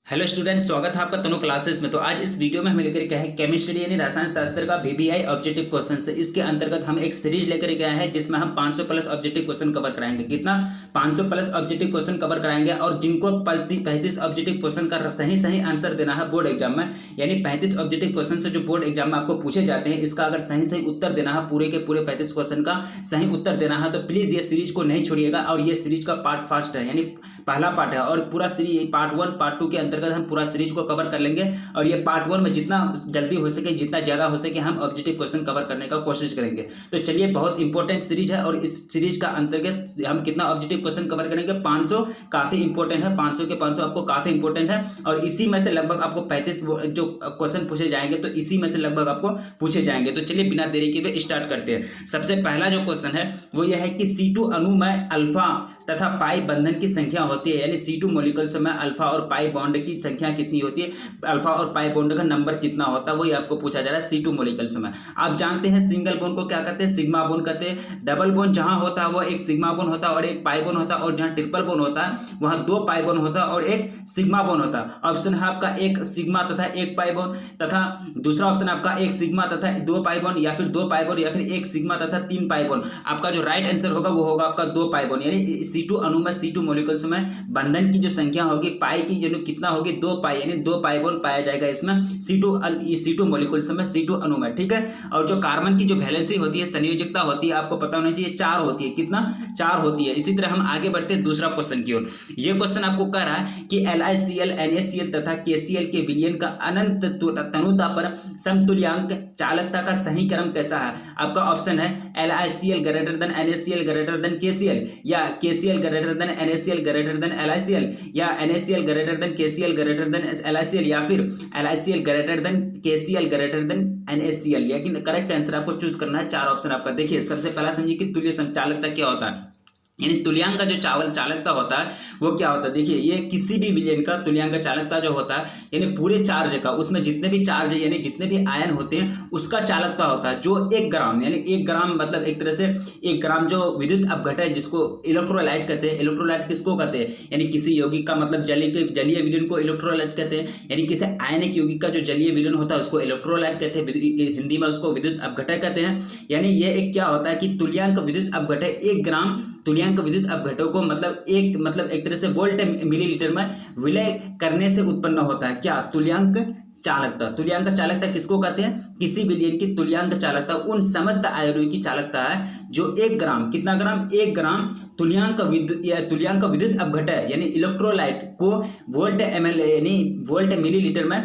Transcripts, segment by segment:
Hello students, स्वागत है आपका तनु क्लासेस में। तो आज इस वीडियो में हम लेकर के आए हैं केमिस्ट्री यानी रसायन शास्त्र का वीबीआई ऑब्जेक्टिव क्वेश्चन से। इसके अंतर्गत हम एक सीरीज लेकर के आए हैं जिसमें हम 500 प्लस ऑब्जेक्टिव क्वेश्चन कवर कराएंगे। कितना? 500 प्लस ऑब्जेक्टिव क्वेश्चन कवर कराएंगे। और जिनको 35 ऑब्जेक्टिव क्वेश्चन का सही आंसर देना है बोर्ड एग्जाम में, यानी 35 ऑब्जेक्टिव क्वेश्चन से जो बोर्ड एग्जाम में आपको पूछे जाते हैं, इसका अगर सही उत्तर देना है, पूरे के पूरे 35 क्वेश्चन का सही उत्तर देना है, तो प्लीज ये सीरीज को नहीं छोड़िएगा। और ये सीरीज का पार्ट फर्स्ट है, यानी पहला पार्ट है। और पूरा सीरीज पार्ट 1 पार्ट 2 के अंतर्गत हम पूरा सीरीज को कवर कर लेंगे। और ये पार्ट 1 में जितना जल्दी हो सके, जितना ज्यादा हो सके, हम ऑब्जेक्टिव क्वेश्चन कवर करने का कोशिश करेंगे। तो चलिए, बहुत इंपॉर्टेंट सीरीज है और इस सीरीज का अंतर्गत हम कितना ऑब्जेक्टिव क्वेश्चन कवर करेंगे? 500। काफी इंपॉर्टेंट है, 500 के 500 आपको काफी इंपॉर्टेंट है। और इसी में से लगभग आपको 35 जो क्वेश्चन पूछे जाएंगे, तो इसी में से लगभग आपको पूछे जाएंगे। तो चलिए, बिना देरी के हुए स्टार्ट करते हैं। सबसे पहला जो क्वेश्चन है वो यह है कि C2 अणु में अल्फा तथा पाई बंधन की संख्या होती है, यानी C2 मॉलिक्यूल्स में अल्फा और पाई बॉन्ड की संख्या कितनी होती है, अल्फा और पाई बॉन्ड का नंबर कितना होता है, वही आपको पूछा जा रहा है C2 मॉलिक्यूल्स में। आप जानते हैं सिंगल बॉन्ड को क्या कहते हैं? सिग्मा बॉन्ड कहते हैं। डबल बॉन्ड जहां होता है वो एक सिग्मा बॉन्ड होता है और एक पाई बॉन्ड होता है। और जहां ट्रिपल बॉन्ड होता है वहां 2 पाई बॉन्ड होता है और एक सिग्मा बॉन्ड होता है। ऑप्शन है आपका एक सिग्मा तथा एक पाई बॉन्ड, तथा दूसरा ऑप्शन आपका एक सिग्मा तथा 2 पाई बॉन्ड, या फिर 2 पाई बॉन्ड, या फिर एक सिग्मा तथा 3 पाई बॉन्ड। आपका जो राइट आंसर होगा वो होगा आपका 2 पाई बॉन्ड। यानी C2 अणु में C2 मॉलिक्यूल्स में बंधन की जो संख्या होगी पाई की, जो कितना होगी 2 पाई, यानी 2 पाई बॉन्ड पाया जाएगा इसमें C2 मॉलिक्यूल्स में, C2 अणु में। ठीक है। और जो कार्बन की जो वैलेंसी होती है, संयोजकता होती है, आपको पता होना चाहिए 4 होती है। कितना? 4 होती है। इसी तरह हम आगे बढ़ते हैं दूसरा क्वेश्चन की ओर। ये क्वेश्चन आपको कह रहा है कि LiCl NaCl तथा KCl के विलयन का अनंत तनुता पर समतुल्यांक चालकता का सही क्रम कैसा है? आपका ऑप्शन है LiCl greater than NaCl greater than KCl, या KCl greater than NaCl greater than LiCl, या NaCl greater than KCl greater than LiCl, या फिर LiCl greater than KCl greater than NaCl। लेकिन करेक्ट आंसर आपको choose करना है। 4 option आपका। देखिए, सबसे पहला समझिए कि तुल्य संचालकता क्या होता है, यानी तुल्यांक का जो चालकता होता है वो क्या होता है। देखिए, ये किसी भी विलयन का तुल्यांक चालकता जो होता है, यानी पूरे चार्ज का, उसमें जितने भी चार्ज है, यानी जितने भी आयन होते हैं, उसका चालकता होता है जो 1 ग्राम, यानी 1 ग्राम मतलब एक तरह से 1 ग्राम जो विद्युत अपघटन है, जिसको इलेक्ट्रोलाइट कहते हैं। इलेक्ट्रोलाइट किसको कहते हैं? यानी किसी यौगिक का, मतलब जलीय विलयन को इलेक्ट्रोलाइट कहते हैं। यानी किसी आयनिक यौगिक का जो जलीय विलयन होता है उसको इलेक्ट्रोलाइट कहते हैं, हिंदी में उसको विद्युत अपघटन कहते हैं। यानी ये एक क्या होता है कि तुल्यांक विद्युत अपघटन 1 ग्राम तुल्यांक विद्युत अपघटन को मतलब एक तरह से वोल्ट मिलीलीटर में विलय करने से उत्पन्न होता है। क्या? तुल्यांक चालकता। तुल्यांक चालकता किसको कहते हैं? किसी विलयन की तुल्यांक चालकता उन समस्त आयनों की चालकता है जो 1 ग्राम, कितना ग्राम? 1 ग्राम तुल्यांक विद्युत अपघटन यानी इलेक्ट्रोलाइट को वोल्ट ml यानी वोल्ट मिलीलीटर में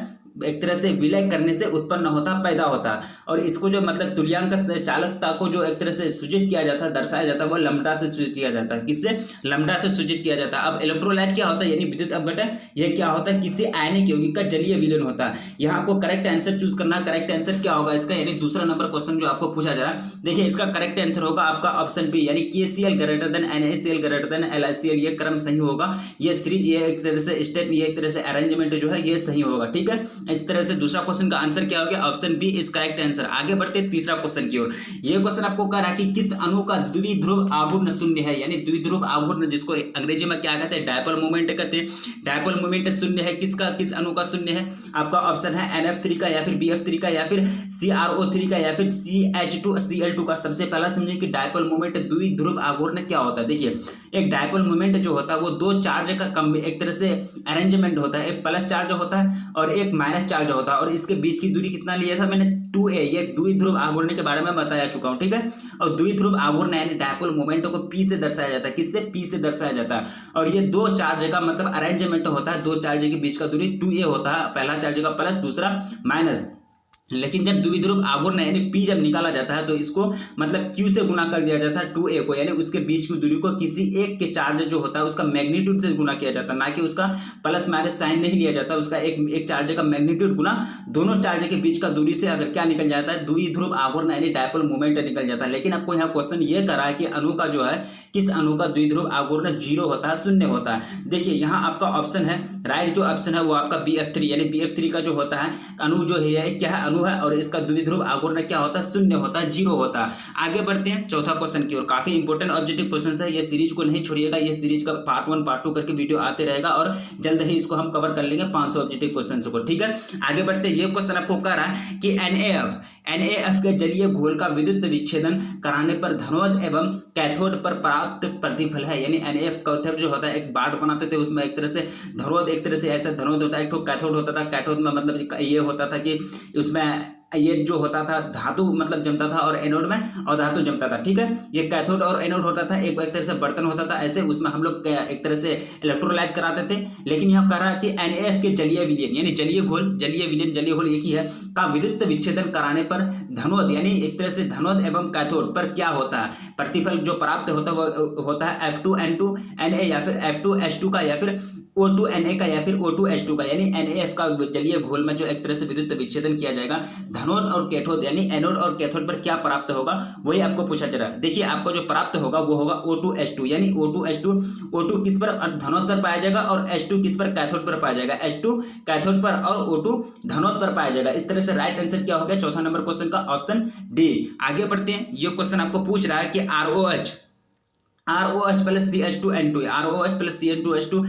एक तरह से विलय करने से उत्पन्न होता, पैदा होता। और इसको जो मतलब तुल्यांक चालकता को जो एक तरह से सूचित किया जाता है, दर्शाया जाता है, वो लैम्ब्डा से सूचित किया जाता है। किससे? लैम्ब्डा से सूचित किया जाता है। अब इलेक्ट्रोलाइट क्या होता है, यानी विद्युत अपघटन, यह क्या होता है? किसी आयनिक यौगिक का जलीय विलयन होता है। यहाँ आपको करेक्ट आंसर चूज करना है। करेक्ट आंसर क्या होगा इसका, यानी दूसरा नंबर क्वेश्चन जो आपको पूछा जा रहा है, देखिए इसका करेक्ट आंसर होगा आपका ऑप्शन बी, यानी KCl greater than NaCl greater than LiCl। ये क्रम सही होगा। ये सीरीज, ये एक तरह से स्टेप, ये एक तरह से अरेंजमेंट जो है ये सही होगा। ठीक है। इस तरह से दूसरा क्वेश्चन का आंसर क्या हो गया? Option B is correct answer. आगे बढ़ते तीसरा क्वेश्चन की ओर। ये क्वेश्चन आपको कह रहा है कि किस अणु का द्विध्रुव आघूर्ण शून्य है, यानी द्विध्रुव आघूर्ण जिसको अंग्रेजी में क्या कहते हैं? डायपोल मोमेंट कहते हैं। डायपोल मोमेंट शून्य है। किसका? किस अणु का शून्य है? आपका ऑप्शन है NF3 का, या फिर BF3 का, या फिर CrO3 का, या फिर CH2Cl2 का। सबसे पहला समझिए कि डायपोल मोमेंट द्विध्रुव आघूर्ण क्या होता है। देखिए, एक डायपोल मोमेंट जो होता है वो 2 चार्ज का एक तरह से अरेंजमेंट होता है। एक प्लस चार्ज होता है और एक माइनस चार्ज होता है, और इसके बीच की दूरी कितना लिया था मैंने? 2a। ये द्विध्रुव आघूर्ण के बारे में बता चुका हूं। ठीक है। और द्विध्रुव आघूर्ण यानी डायपोल मोमेंट को P से दर्शाया जाता है। किससे? P से दर्शाया जाता है। और ये 2 चार्ज का मतलब अरेंजमेंट होता है। 2 चार्ज के बीच का दूरी 2a होता है। पहला चार्ज का प्लस, दूसरा माइनस। लेकिन जब द्विध्रुव आघूर्ण यानी P जब निकाला जाता है तो इसको मतलब Q से गुना कर दिया जाता है 2a को, यानी उसके बीच की दूरी को किसी एक के चार्ज जो होता है उसका मैग्नीट्यूड से गुना किया जाता है, ना कि उसका प्लस माइनस साइन नहीं लिया जाता। उसका एक चार्ज का मैग्नीट्यूड गुना दोनों चार्ज के बीच का दूरी से अगर क्या निकल जाता है? द्विध्रुव आघूर्ण यानी डायपोल मोमेंट निकल जाता है। लेकिन आपको यहाँ क्वेश्चन ये करा है कि अणु का जो है किस अणु का द्विध्रुव आघूर्ण 0 होता है, शून्य होता है। देखिए यहाँ आपका ऑप्शन है, राइट जो ऑप्शन है वो आपका BF3 यानी BF3 का जो होता है अणु जो है क्या है, अणु है और इसका द्विध्रुव आघूर्ण क्या होता है, शून्य होता है, 0 होता है। आगे बढ़ते हैं चौथा क्वेश्चन की ओर। काफी इंपॉर्टेंट ऑब्जेक्टिव क्वेश्चन है, ये सीरीज को नहीं छोड़िएगा, ये सीरीज का पार्ट 1 पार्ट 2 करके वीडियो आते रहेगा और जल्द ही इसको हम कवर कर लेंगे 500 ऑब्जेक्टिव क्वेश्चन को, ठीक है। आगे बढ़ते हैं, ये क्वेश्चन आपको कह रहा है कि NaF के जलीय घोल का विद्युत विच्छेदन कराने पर धनोद एवं कैथोड पर प्राप्त प्रतिफल है। यानी NaF कैथोड जो होता है, एक बाड बनाते थे उसमें एक तरह से धनोद, एक तरह से ऐसा धनोद होता है, एक तो कैथोड होता था। कैथोड में मतलब ये होता था कि उसमें ये जो होता था धातु मतलब जमता था और एनोड में अधातु जमता था, ठीक है। ये कैथोड और एनोड होता था, एक तरह से बर्तन होता था ऐसे, उसमें हम लोग एक तरह से इलेक्ट्रोलाइट कराते थे। लेकिन यहाँ कह रहा है कि NaF के जलीय विलयन यानी जलीय घोल एक ही है का विद्युत विच्छेदन कराने पर धनोद यानी एक तरह से धनोद एवं कैथोड पर क्या होता है, प्रतिफल जो प्राप्त होता है वो होता है F2N2Na या फिर F2H2 का या फिर O2Na का या फिर O2H2 का। यानी NaF का जलीय घोल में जो एक तरह से विद्युत विच्छेदन किया जाएगा, धनोद और कैथोड यानी एनोड और कैथोड पर क्या प्राप्त होगा वही आपको पूछा जा रहा है। देखिए आपको जो प्राप्त होगा वो होगा O2H2 यानी O2 किस पर धनोद पर पाया जाएगा और H2 किस पर कैथोड पर पाया जाएगा, H2 कैथोड पर और O2 धनोद पर पाया जाएगा। इस तरह से राइट आंसर क्या हो गया चौथा नंबर क्वेश्चन का, ऑप्शन डी। आगे बढ़ते हैं, ये क्वेश्चन आपको पूछ रहा है कि ROH plus CH2N2 ROH plus CH2H2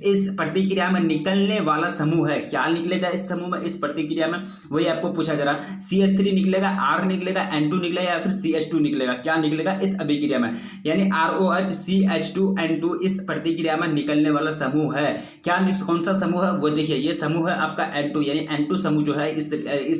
इस प्रतिक्रिया में निकलने वाला समूह है, क्या निकलेगा इस समूह में, इस प्रतिक्रिया में वही आपको पूछा जा रहा। CH3 निकलेगा, R निकलेगा, N2 निकलेगा या फिर CH2 निकलेगा, क्या निकलेगा इस अभिक्रिया में। यानी ROH CH2N2 इस प्रतिक्रिया में निकलने वाला समूह है, क्या कौन सा समूह है वो देखिए, ये समूह है आपका N2 यानी N2 समूह जो है इस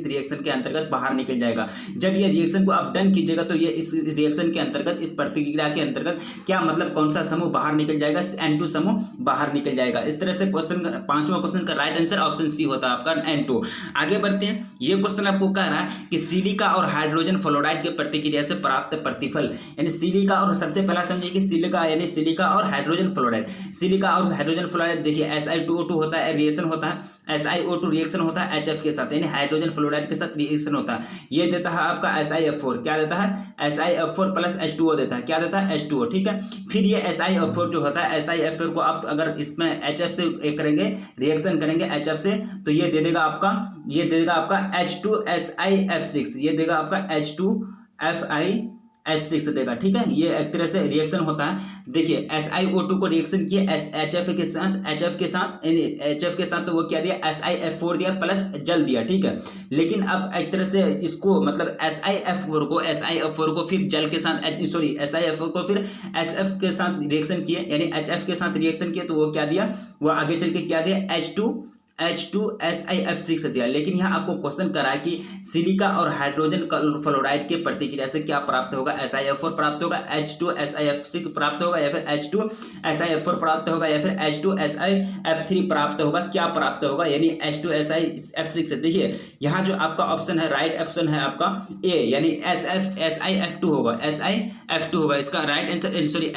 रिएक्शन के अंतर्गत बाहर निकल जाएगा। जब ये रिएक्शन को आप डन कीजिएगा तो ये इस रिएक्शन के अंतर्गत इस प्रतिक्रिया के अंतर्गत क्या मतलब कौन सा समूह बाहर निकल जाएगा, N2 समूह बाहर निकल जाएगा। इस तरह से क्वेश्चन पांचवा क्वेश्चन का राइट आंसर ऑप्शन सी होता है आपका N2। आगे बढ़ते हैं, ये क्वेश्चन आपको कह रहा है कि सिलिका और हाइड्रोजन फ्लोराइड के प्रतिक्रिया से प्राप्त प्रतिफल, यानी सिलिका और सबसे पहला समझिए कि सिलिका यानी सिलिका और हाइड्रोजन फ्लोराइड। सिलिका और हाइड्रोजन फ्लोराइड देखिए Si2O2 होता है, रिएक्शन होता है, SiO2 रिएक्शन होता है HF के साथ यानी हाइड्रोजन फ्लोराइड के साथ रिएक्शन होता है। ये देता है आपका SiF4, क्या देता है SiF4 प्लस H2O देता है, क्या देता है H2O, ठीक है। फिर ये SiF4 जो होता है, SiF4 को आप अगर इसमें HF से करेंगे रिएक्शन करेंगे HF से तो ये दे देगा आपका H2SiF6, ये देगा आपका H2FiS6 देगा, ठीक है। ये एक तरह से रिएक्शन होता है। देखिए SiO2 को रिएक्शन किए HF के साथ तो वो क्या दिया SiF4 दिया प्लस जल दिया, ठीक है। लेकिन अब एक तरह से इसको मतलब SiF4 को फिर जल के साथ SiF4 को फिर SF के साथ रिएक्शन किए यानी HF के साथ रिएक्शन किए तो वो क्या दिया, वो आगे चल के क्या दिया H2SiF6 दिया। लेकिन यहाँ आपको क्वेश्चन करा है कि सिलिका और हाइड्रोजन फ्लोराइड के प्रतिक्रिया से क्या प्राप्त होगा, SiF4 प्राप्त होगा, H2SiF6 प्राप्त होगा या फिर H2SiF4 प्राप्त होगा या फिर H2SiF3 प्राप्त होगा, क्या प्राप्त होगा यानी H2SiF6। देखिए यहाँ जो आपका ऑप्शन है राइट ऑप्शन है आपका ए यानी SiF2 होगा, SiF2 होगा इसका राइट आंसर,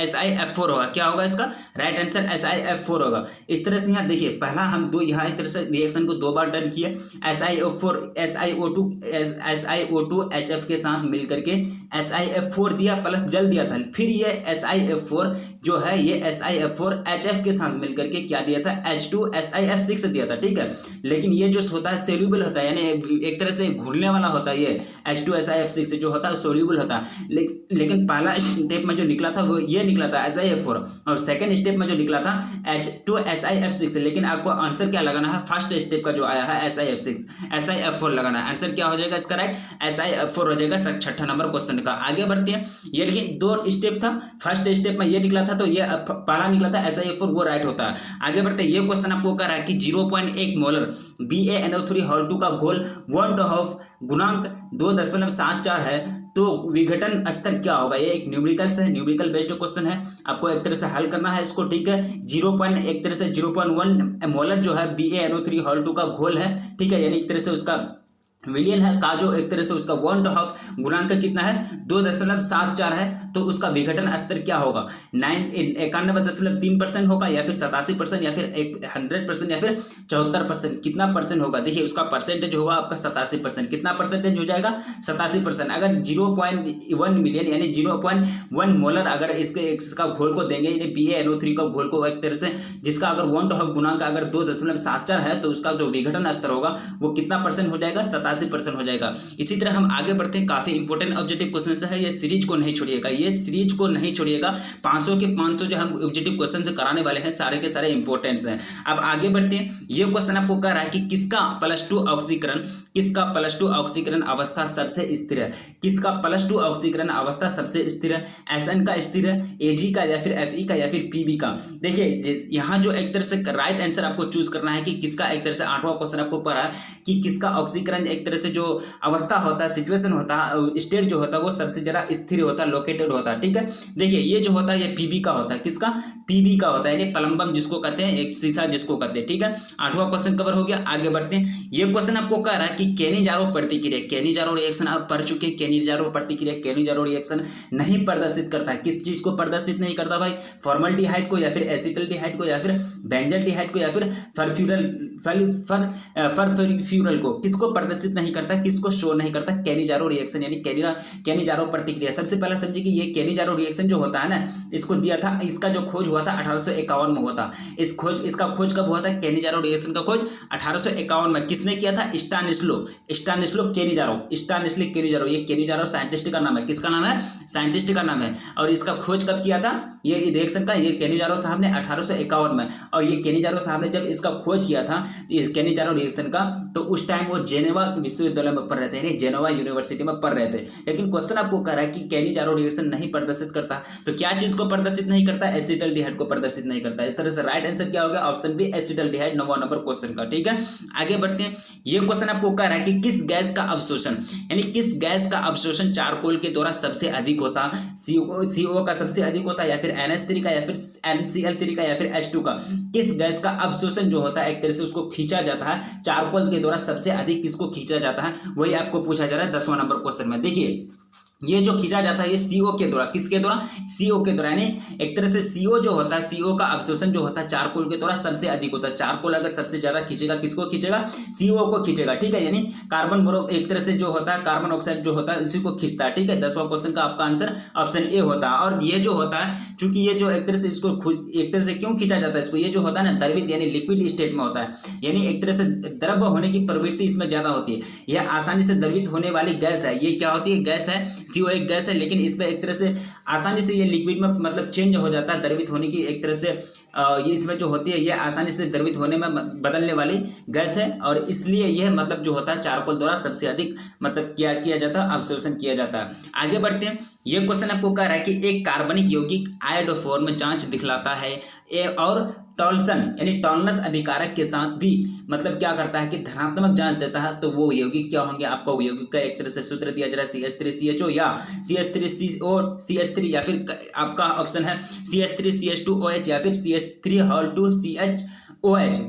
SiF4 होगा, क्या होगा इसका राइट आंसर SiF4 होगा। इस तरह से यहाँ देखिए पहला हम दो यहाँ एक तरह से रिएक्शन को 2 बार डन किए, SiO2 HF के साथ मिलकर के SiF4 दिया प्लस जल दिया था। फिर ये SiF4 जो है ये SiF4 HF के साथ मिलकर के क्या दिया था H2SiF6 दिया था, ठीक है। लेकिन ये जो होता है सोल्यूबल होता है यानी एक तरह से घुलने वाला होता है, ये H2SiF6 जो होता है सोल्यूबल होता है। लेकिन पहला स्टेप में जो निकला था वो ये निकला था SiF4 और सेकेंड स्टेप में जो निकला था H2SiF6। लेकिन आपको आंसर क्या लगाना है, फर्स्ट स्टेप का जो आया है SiF4 लगाना है। आंसर क्या हो जाएगा इसका राइट SiF4 हो जाएगा छठा नंबर क्वेश्चन का। आगे बढ़ते हैं, ये लेकिन 2 स्टेप था, फर्स्ट स्टेप में ये निकला था तो ये पहला निकला था SiF4 वो राइट होता है। आगे बढ़ते हैं, ये क्वेश्चन आपको कह रहा है कि 0.1 मोलर BaNO3 का घोल 1/2 गुणांक 2.74 है तो विघटन स्तर क्या होगा। ये एक न्यूमेरिकल बेस्ड क्वेश्चन है, आपको एक तरह से हल करना है इसको, ठीक है। 0.1 मोलर जो है BaNO3 का घोल है, ठीक है, यानी एक तरह से उसका मिलियन है का जो एक तरह से उसका 1/2 गुणांक कितना है 2.74 है, तो उसका विघटन स्तर क्या होगा 91.3% होगा, या फिर 87%, या फिर 100%, या फिर 74%, कितना परसेंट होगा। देखिए उसका परसेंटेज होगा आपका 87%। कितना परसेंटेज हो जाएगा 87%। अगर 0.1 मिलियन यानी 0.1 मोलर अगर इसका घोल को देंगे, यानी BaNO3 का घोल को एक तरह से जिसका अगर 1/2 गुणांक अगर 2.74 है, तो उसका जो विघटन स्तर होगा वो कितना परसेंट हो जाएगा 87% हो जाएगा। इसी तरह हम आगे बढ़ते हैं, काफी इंपॉर्टेंट ऑब्जेक्टिव क्वेश्चन है, ये सीरीज को नहीं छोड़िएगा, ये सीरीज को नहीं छोड़िएगा। 500 के 500 जो हम ऑब्जेक्टिव क्वेश्चन कराने वाले हैं सारे के सारे इंपॉर्टेंट्स हैं। अब आगे बढ़ते हैं, ये क्वेश्चन आपको कह रहा है कि किसका +2 ऑक्सीकरण अवस्था सबसे स्थिर है, किसका +2 ऑक्सीकरण अवस्था सबसे स्थिर है, SN का स्थिर है, AG का, या फिर FE का, या फिर PB का। देखिए यहाँ जो एक तरह से राइट आंसर आपको चूज करना है कि किसका एक तरह से 8वां क्वेश्चन आपको पढ़ा है कि किसका ऑक्सीकरण एक तरह से जो अवस्था होता है, सिचुएशन होता है, स्टेट जो होता है वो सबसे ज्यादा स्थिर होता है, लोकेटेड होता है। ठीक है, देखिए ये जो होता है ये PB का होता है, किसका PB का होता है, यानी प्लम्बम जिसको कहते हैं, एक शीशा जिसको कहते हैं। ठीक है, 8वां क्वेश्चन कवर हो गया। आगे बढ़ते हैं, ये क्वेश्चन आपको कह रहा है कि केनिजारो प्रतिक्रिया, केनिजारो रिएक्शन आप पढ़ चुके हैं, केनिजारो प्रतिक्रिया, केनिजारो रिएक्शन नहीं प्रदर्शित करता है। किस चीज को प्रदर्शित नहीं करता भाई, फॉर्मल्डिहाइड को, या फिर एसिटल्डिहाइड को, या फिर बेंजल्डिहाइड को, या फिर फरफ्यूरल को, किसको प्रदर्शित नहीं करता, किसको शो नहीं करता, केनिजारो रिएक्शन यानी केनिजारो प्रतिक्रिया। सबसे पहले समझिए कि ये केनिजारो रिएक्शन जो होता है ना, इसको दिया था, इसका जो खोज हुआ था 1851 में हुआ था। इसका खोज कब हुआ था, केनिजारो रिएक्शन का खोज 1851 में किसने किया था, स्टानिस्लो केनिजारो। ये केनिजारो साइंटिस्ट का नाम है, किसका नाम है, साइंटिस्ट का नाम है। और इसका खोज कब किया था, ये रिएक्शन का, ये केनिजारो साहब ने 1851 में। और ये केनिजारो साहब ने जब इसका खोज किया था इस केनिजारो रिएक्शन का, तो उस टाइम वो जेनेवा विश्वविद्यालय में पढ़ रहे थे, यानी जेनेवा यूनिवर्सिटी में पढ़ रहे थे। लेकिन क्वेश्चन आपको कह रहा है कि केनिजारो रिएक्शन नहीं प्रदर्शित करता, तो क्या चीज को प्रदर्शित नहीं करता, एसिटल्डिहाइड को प्रदर्शित नहीं करता। इस तरह से राइट आंसर क्या होगा, ऑप्शन बी एसिटल्डिहाइड, 9वां नंबर क्वेश्चन का। ठीक है, आगे बढ़ते हैं, ये क्वेश्चन आपको कह रहा है कि किस गैस का अवशोषण, यानी किस गैस का अवशोषण चारकोल के द्वारा सबसे अधिक होता, CO का सबसे अधिक होता, या फिर NH3 का, या फिर NCl3 का, या फिर H2 का। किस गैस का अवशोषण जो होता है एक तरह से उसको खींचा जाता है चारकोल के द्वारा, सबसे अधिक किसको खींचा जाता है, वही आपको पूछा जा रहा है 10वां नंबर क्वेश्चन में। देखिए ये जो खींचा जाता है ये CO के द्वारा, किसके द्वारा, CO के द्वारा, यानी एक तरह से CO जो होता है, CO का अवशोषण जो होता है चारकोल के द्वारा सबसे अधिक होता है। चारकोल अगर सबसे ज्यादा खींचेगा, किसको खींचेगा, CO को खींचेगा। ठीक है, यानी कार्बन एक तरह से जो होता है कार्बन ऑक्साइड जो होता है उसी को खींचता है। ठीक है, 10वां क्वेश्चन का आपका आंसर ऑप्शन ए होता है। और ये जो होता है, चूंकि ये जो एक तरह से इसको एक तरह से क्यों खींचा जाता है इसको, ये जो होता है ना द्रवित यानी लिक्विड स्टेट में होता है, यानी एक तरह से द्रव होने की प्रवृत्ति इसमें ज्यादा होती है। यह आसानी से द्रवित होने वाली गैस है। ये क्या होती है, गैस है, CO एक गैस है, लेकिन इसमें एक तरह से आसानी से ये लिक्विड में मतलब चेंज हो जाता है, द्रवित होने की एक तरह से ये इसमें जो होती है ये आसानी से द्रवित होने में बदलने वाली गैस है। और इसलिए यह मतलब जो होता है चारकोल द्वारा सबसे अधिक मतलब किया जाता है, अवशोषण किया जाता है। आगे बढ़ते हैं, ये क्वेश्चन आपको कह रहा है कि एक कार्बनिक यौगिक आयोडोफोर में जांच दिखलाता है और टॉल्सन यानी टॉलनस अभिकारक के साथ भी मतलब क्या करता है कि धनात्मक जांच देता है, तो वो यौगिक क्या होंगे, आपका वो यौगिक का एक तरह से सूत्र दिया जा रहा है CH3CHO या CH3COCH3, या फिर आपका ऑप्शन है CH3CH2OH या फिर CH3Hal2CHOH।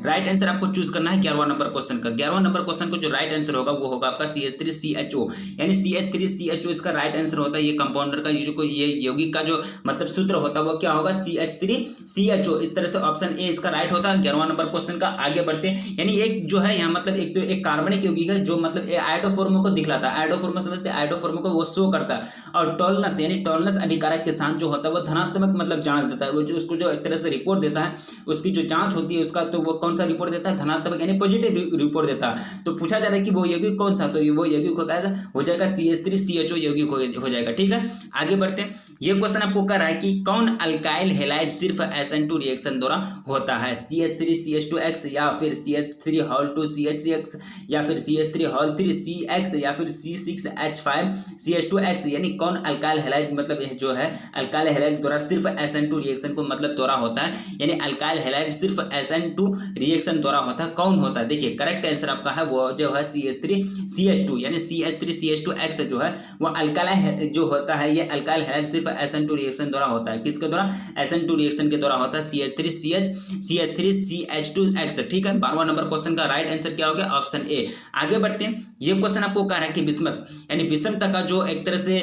राइट आंसर आपको चूज करना है 11वां नंबर क्वेश्चन का। 11वां नंबर क्वेश्चन को जो राइट आंसर होगा वो होगा आपका CH3CHO, यानी CH3CHO इसका राइट आंसर होता है। ये कंपाउंडर का ये यौगिक का जो मतलब सूत्र होता है वो क्या होगा, CH3CHO। इस तरह से ऑप्शन ए इसका राइट होता है 11वां नंबर क्वेश्चन का। आगे बढ़ते हैं, यानी एक जो है यहाँ मतलब एक कार्बनिक यौगिक है जो मतलब आयोडोफॉर्म को दिखलाता है, आयोडोफॉर्म समझते हैं, आयोडोफॉर्म को वो शो करता है। और टॉलनस यानी टॉलनस अभिकारक के साथ जो होता है वो धनात्मक मतलब जांच देता है, वो जो उसको जो एक तरह से रिपोर्ट देता है, उसकी जो जांच होती है उसका, तो वो कौन सा रिपोर्ट देता है, धनात्मक यानी पॉजिटिव रिपोर्ट देता है। तो पूछा जा रहा है कि वो यौगिक कौन सा, तो वो यौगिक हो जाएगा CH3CHO यौगिक हो जाएगा। ठीक है, आगे बढ़ते हैं, ये क्वेश्चन आपको कह रहा है कि कौन अल्काइल हैलाइड सिर्फ SN2 रिएक्शन द्वारा होता है, CH3CH2X या फिर CH3Hal2CH6 या फिर CH3Hal3CX या फिर C6H5CH2X, यानी कौन अल्काइल हैलाइड मतलब जो है अल्काइल हैलाइड द्वारा सिर्फ SN2 रिएक्शन को मतलब द्वारा होता है, यानी अल्काइल हैलाइड सिर्फ SN SN2 रिएक्शन द्वारा होता है, कौन होता है? देखिए करेक्ट आंसर आपका है वो जो है CH3CH2 यानी CH3CH2X जो है वो अल्काइल जो होता है, ये अल्काइल हैलाइड सिर्फ SN2 रिएक्शन द्वारा होता है। किसके द्वारा? SN2 रिएक्शन के द्वारा होता है, CH3CH2X। ठीक है, 12वां नंबर क्वेश्चन का राइट आंसर क्या हो गया? Option A. आगे बढ़ते हैं, ये क्वेश्चन आपको कह रहा है कि विषमत यानी विषमता का जो एक तरह से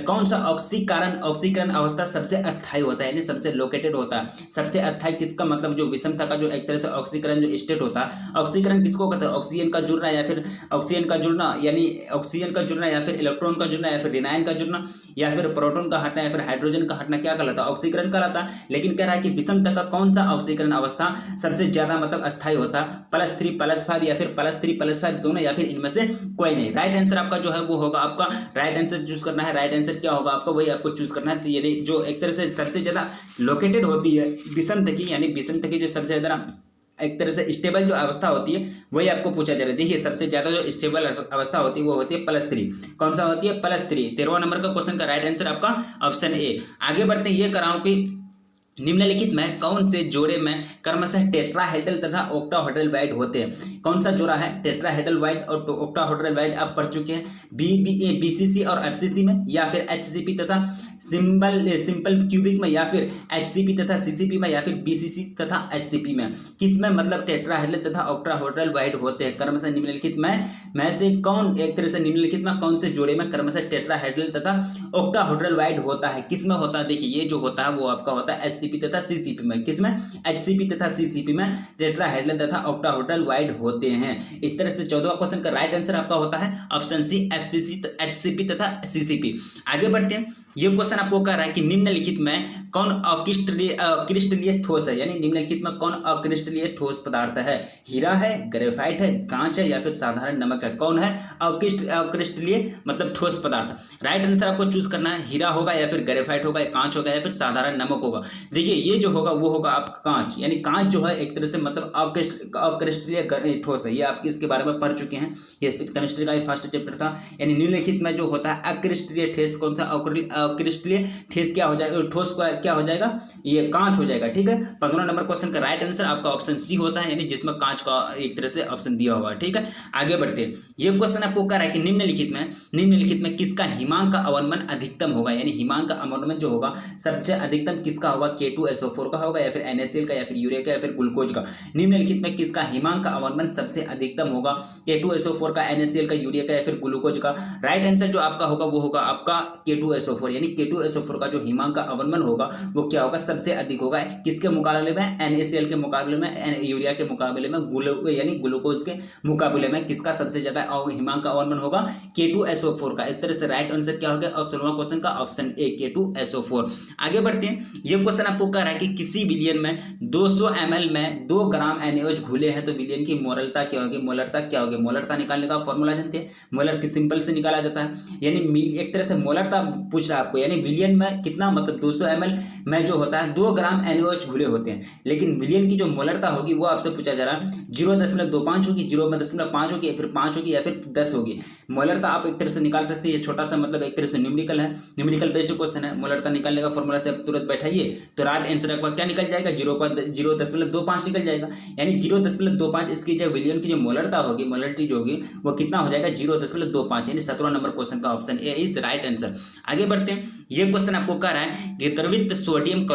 कौन सा ऑक्सीकरण अवस्था सबसे अस्थायी होता है, यानी सबसे लोकेटेड होता है। सबसे अस्थायी किसका मतलब जो विषमता का जो एक तरह से ऑक्सीकरण जो स्टेट होता है, ऑक्सीकरण किसको कहते हैं? ऑक्सीजन का जुड़ना या फिर ऑक्सीजन का जुड़ना, यानी ऑक्सीजन का जुड़ना या फिर इलेक्ट्रॉन का जुड़ना या फिर रेनायन का जुड़ना या फिर प्रोटॉन का हटना या फिर हाइड्रोजन का हटना क्या कहलाता है? ऑक्सीकरण कहलाता है। लेकिन कह रहा है कि विषमता का कौन सा ऑक्सीकरण अवस्था सबसे ज्यादा मतलब अस्थायी होता है? +3+5 या फिर +3+5 दोनों या फिर इनमें से कोई नहीं। राइट आंसर आपका जो है वो होगा, आपका राइट आंसर चूज करना है। राइट आंसर क्या होगा आपका, वही आपको चूज करना है। तो ये जो एक तरह से सबसे ज्यादा लोकेटेड होती है विषमता की, यानी विषमता की जो सबसे ज्यादा एक तरह से स्टेबल जो अवस्था होती है वही आपको पूछा जा रहा है। देखिए सबसे ज्यादा जो स्टेबल अवस्था होती है वो होती है +3। कौन सा होती है? +3। 13वां नंबर का क्वेश्चन का राइट आंसर आपका ऑप्शन ए। आगे बढ़ते हैं, ये कराऊं कि निम्नलिखित में कौन से जोड़े में क्रमशः टेट्राहेड्रल तथा ऑक्टाहेड्रल होते हैं? कौन सा जोड़ा है? टेट्राहेड्रल और ऑक्टाहेड्रल आप पढ़ चुके हैं BCC और FCC में, या फिर HCP तथा सिंपल क्यूबिक में, या फिर HCP तथा CCP में, या फिर BCC तथा HCP में। किसमें मतलब टेट्राहेड्रल तथा ऑक्टाहेड्रल होते हैं? क्रमशः निम्नलिखित में से कौन एक तरह से निम्नलिखित में कौन से जोड़े में क्रमशः टेट्राहेड्रल तथा ऑक्टाहेड्रल होता है? किसमें होता है? देखिए ये जो होता है वो आपका होता है HCP तथा CCP में। किसमें? HCP तथा CCP में टेट्राहेड्रल तथा ऑक्टाहेड्रल होते हैं। इस तरह से 14वां क्वेश्चन का राइट आंसर आपका होता है ऑप्शन सी, HCP तथा CCP। आगे बढ़ते हैं, ये क्वेश्चन आपको कह रहा है कि निम्नलिखित में कौन अक्रिस्टलीय ठोस है, यानी निम्नलिखित में कौन अक्रिस्टलीय ठोस पदार्थ है? हीरा है, ग्रेफाइट है, कांच है, या फिर साधारण नमक है? कौन है अक्रिस्टलीय मतलब ठोस पदार्थ? राइट आंसर आपको चूज करना है, हीरा होगा या फिर ग्रेफाइट होगा, कांच होगा या फिर साधारण नमक होगा। देखिए ये जो होगा वो होगा आपका कांच, यानी कांच जो है एक तरह से मतलब अक्रिस्टलीय ठोस है। ये आप इसके बारे में पढ़ चुके हैं, ये केमिस्ट्री का फर्स्ट चैप्टर था। यानी निम्नलिखित में जो होता है अक्रिस्टलीय ठोस कौन सा? अक्रिस्टलीय ठोस क्या हो जाएगा? ठोस क्या हो जाएगा? ये कांच हो जाएगा। ठीक है, 15वां नंबर क्वेश्चन का राइट आंसर आपका ऑप्शन सी होता है, यानी जिसमें कांच का एक तरह से ऑप्शन दिया हुआ है। ठीक है, आगे बढ़ते हैं, ये क्वेश्चन आपको कह रहा है कि निम्नलिखित में किसका हिमांक का अवनमन अधिकतम होगा? यानी हिमांक का अवनमन जो होगा सबसे अधिकतम किसका होगा? K2SO4 का होगा, या फिर NaCl का, या फिर यूरिया का, या फिर ग्लूकोज का? निम्नलिखित में किसका हिमांक का अवनमन सबसे अधिकतम होगा? K2SO4 का, NaCl का, यूरिया का, या फिर ग्लूकोज का? राइट आंसर जो आपका होगा वो होगा आपका K2SO4, यानी K2SO4 का जो हिमांक का अवनमन होगा वो क्या होगा? सबसे अधिक होगा। किसके मुकाबले में? NaCl के मुकाबले में, यूरिया के मुकाबले में, यानी ग्लूकोज के मुकाबले में किसका सबसे ज्यादा हिमांक का अवनमन होगा? K2SO4 का। इस तरह से राइट आंसर क्या हो गया? और 16वां क्वेश्चन का ऑप्शन ए, K2SO4। आगे बढ़ते हैं, ये क्वेश्चन आपको कह रहा है कि किसी विलयन में 200 ml में 2 ग्राम NaOH घुले हैं तो विलयन की मोलरता क्या होगी? मोलरता क्या होगी? मोलरता निकालने का फॉर्मूला जानते हैं, मोलर की सिंपल से निकाला जाता है। यानी एक तरह से मोलरता पूछ रहा है आपको, यानी विलयन में कितना मतलब 200 ml में जो होता है 2 ग्राम NaOH घुले होते हैं, लेकिन विलयन की जो मोलरता होगी वो आपसे पूछा जा रहा है 0.25 होगी, 0.5 होगी, या फिर 5 होगी, या फिर 10 होगी। मोलरता आप एक तरह से निकाल सकते हैं, ये छोटा सा मतलब एक तरह से न्यूमेरिकल है, न्यूमेरिकल बेस्ड क्वेश्चन है। मोलरता निकालने का फॉर्मूला से आप तुरंत बैठाइए तो राइट आंसर आपका क्या निकल जाएगा? 0.25 निकल जाएगा, यानी 0.25 इसकी जो विलयन की जो मोलरता होगी, मोलरिटी जो होगी वो कितना हो जाएगा? 0.25, यानी 17वां नंबर क्वेश्चन का option A is right answer. आगे बढ़ते हैं, ये क्वेश्चन आपको कह रहा है कि द्रवित सोडियम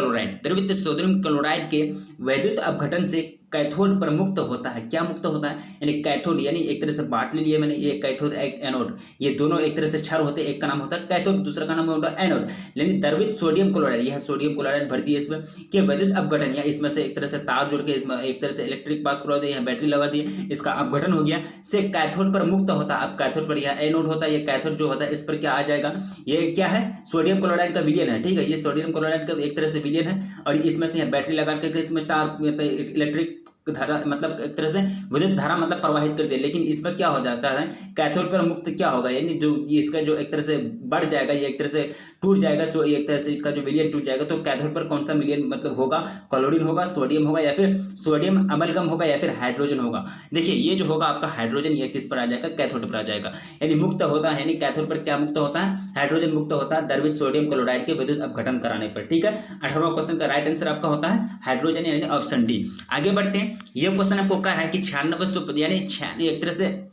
क्लोराइड के वैद्युत अपघटन से कैथोड पर मुक्त होता है। क्या मुक्त होता है? यानी कैथोड, यानी एक तरह से बांट लिए मैंने, ये कैथोड एक एनोड, ये दोनों एक तरह से क्षार होते हैं, एक का नाम होता है कैथोड, दूसरा का नाम होता है एनोड। यानी द्रवित सोडियम क्लोराइड, यह सोडियम क्लोराइड भर दिए इसमें के वैद्युत अपघटन, या इसमें से एक तरह से तार जोड़ के इसमें एक तरह से इलेक्ट्रिक पास करवा दिए, यहाँ बैटरी लगा दिए, इसका अपघटन हो गया, से कैथोड पर मुक्त होता है। अब कैथोड पर यह एनोड होता है, ये कैथोड जो होता है इस पर क्या आ जाएगा? ये क्या है? सोडियम क्लोराइड का विलयन है। ठीक है, ये सोडियम क्लोराइड का एक तरह से विलयन है, और इसमें से बैटरी लगा करके इसमें तार इलेक्ट्रिक धारा मतलब एक तरह से विद्युत धारा मतलब प्रवाहित कर दे। लेकिन इसमें क्या हो जाता है? कैथोड पर मुक्त क्या होगा? यानी जो इसका जो एक तरह से बढ़ जाएगा, ये एक तरह से टूट जाएगा, सो एक तरह से इसका जो विलयन टूट जाएगा, तो कैथोड पर कौन सा विलयन मतलब होगा, क्लोरीन होगा, सोडियम होगा, या फिर सोडियम अमलगम होगा, या फिर हाइड्रोजन होगा। देखिए ये जो होगा आपका हाइड्रोजन, ये किस पर आ जाएगा, कैथोड पर आ जाएगा, यानी मुक्त होता है, यानी कैथोड पर क्या मुक्त होता है, हाइड्रोजन मुक्त होता है द्रवित सोडियम क्लोराइड के विद्युत अपघटन कराने पर। ठीक है, 18वां क्वेश्चन का राइट आंसर आपका होता है हाइड्रोजन, यानी ऑप्शन डी। आगे बढ़ते हैं, ये क्वेश्चन आपको कहा है कि 96 यानी एक तरह से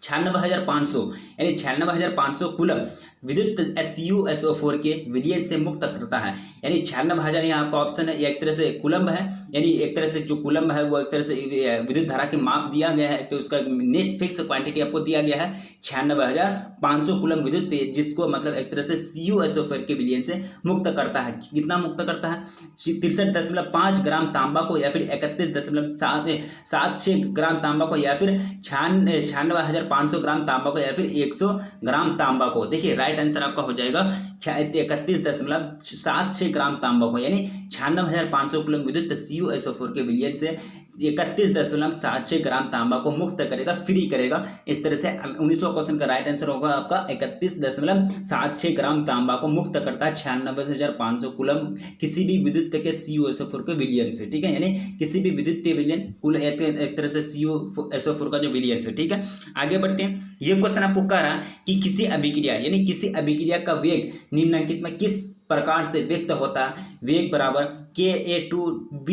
96,500 यानी 96,500 कूलम विद्युत SuSO4 के विलयन से मुक्त करता है, यानी 96,000 यहाँ आपका ऑप्शन है, एक तरह से कूलम है, यानी एक तरह से जो कूलम है वो एक तरह से विद्युत धारा के माप दिया गया है, तो उसका नेट फिक्स क्वांटिटी आपको दिया गया है 96,500 कूलम विद्युत, जिसको मतलब एक तरह से SuSO4 के विलयन से मुक्त करता है। कितना मुक्त करता है, 63.5 ग्राम तांबा को, या फिर 31.76 ग्राम तांबा को, या फिर 96,500 ग्राम तांबा को, या फिर 100 ग्राम तांबा को। देखिए राइट आंसर आपका हो जाएगा 31.76 ग्राम तांबा को, यानी 96,500 कूलम विद्युत SuSO4 के विलयन से 31.76 ग्राम तांबा को मुक्त करेगा, फ्री करेगा। इस तरह से 19वां क्वेश्चन का राइट आंसर होगा आपका 31.76 ग्राम तांबा को मुक्त करता है 96,500 कूलम किसी भी विद्युत के SuSO4 के विलयन से। ठीक है, यानी किसी भी विद्युत के विलयन कुल एक तरह से SuSO4 का जो विलयन से। ठीक है, आगे बढ़ते हैं, ये क्वेश्चन आपको कह रहा है कि किसी अभिक्रिया यानी किसी अभिक्रिया का वेग निम्नलिखित में किस प्रकार से व्यक्त होता है, वेग बराबर Ka2b,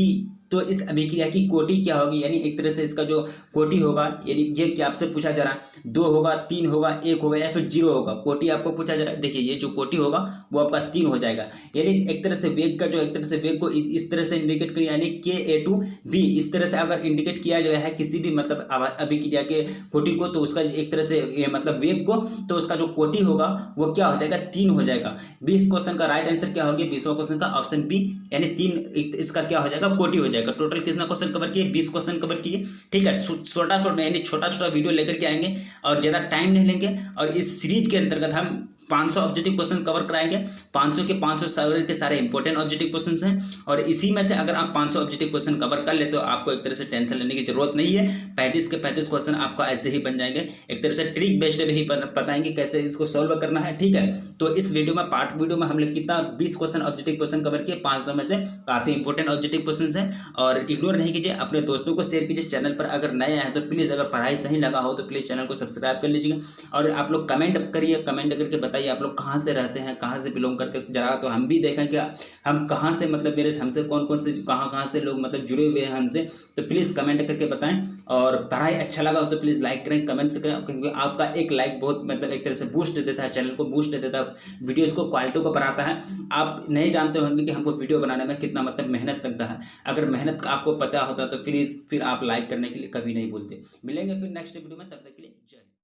तो इस अभिक्रिया की कोटि क्या होगी, यानी एक तरह से इसका जो कोटि होगा, यानी ये क्या आपसे पूछा जा रहा है, 2 होगा, 3 होगा, 1 होगा, या फिर 0 होगा, कोटि आपको पूछा जा रहा है। देखिए ये जो कोटि होगा वो आपका 3 हो जाएगा, यानी एक तरह से वेग का जो एक तरह से वेग को इस तरह से इंडिकेट करिए, यानी Ka2b इस तरह से अगर इंडिकेट किया गया है किसी भी मतलब अभिक्रिया के कोटि को, तो उसका एक तरह से मतलब वेग को, तो उसका जो कोटि होगा वो क्या हो जाएगा, 3 हो जाएगा। 20 क्वेश्चन का राइट आंसर क्या होगी, 20वां क्वेश्चन का ऑप्शन बी, यानी 3 इसका क्या हो जाएगा, कोटि हो जाएगा। टोटल कितना क्वेश्चन कवर किए, 20 क्वेश्चन कवर किए। ठीक है, छोटा यानी छोटा वीडियो लेकर के आएंगे और ज़्यादा टाइम नहीं लेंगे, और इस सीरीज के अंतर्गत हम 500 ऑब्जेक्टिव क्वेश्चन कवर कराएंगे। 500 के 500 के सारे इंपॉर्टेंट ऑब्जेक्टिव क्वेश्चंस हैं, और इसी में से अगर आप 500 ऑब्जेक्टिव क्वेश्चन कवर कर ले तो आपको एक तरह से टेंशन लेने की जरूरत नहीं है। 35 के 35 क्वेश्चन आपका ऐसे ही बन जाएंगे, एक तरह से ट्रिक बेस्ड भी बताएंगे कैसे इसको सॉल्व करना है। ठीक है, तो इस वीडियो में पार्ट वीडियो में हम लोग कितना 20 क्वेश्चन ऑब्जेक्टिव क्वेश्चन कवर किए, 500 में से काफ़ी इंपॉर्टेंट ऑब्जेक्टिव क्वेश्चन हैं, और इग्नोर नहीं कीजिए, अपने दोस्तों को शेयर कीजिए। चैनल पर अगर नए आए तो प्लीज़, अगर पढ़ाई सही लगा हो तो प्लीज़ चैनल को सब्सक्राइब कर लीजिए, और आप लोग कमेंट करिए, कमेंट करके बताइए आप लोग कहाँ से रहते हैं, कहाँ से बिलोंग करते हैं जरा, तो हम भी देखें कि हम कहाँ से मतलब मेरे हमसे कौन से कहाँ से लोग मतलब जुड़े हुए हैं हमसे, तो प्लीज़ कमेंट करके बताएं। और पढ़ाई अच्छा लगा हो तो प्लीज़ लाइक करें, कमेंट्स करें, क्योंकि आपका एक लाइक बहुत मतलब एक तरह से बूस्ट देता है, चैनल को बूस्ट देता है, वीडियोज़ को क्वालिटी को बढ़ाता है। आप नहीं जानते होंगे कि हमको वीडियो बनाने में कितना मतलब मेहनत लगता है, अगर मेहनत आपको पता होता तो फिर आप लाइक करने के लिए कभी नहीं बोलते। मिलेंगे फिर नेक्स्ट वीडियो में, तब तक के लिए जय।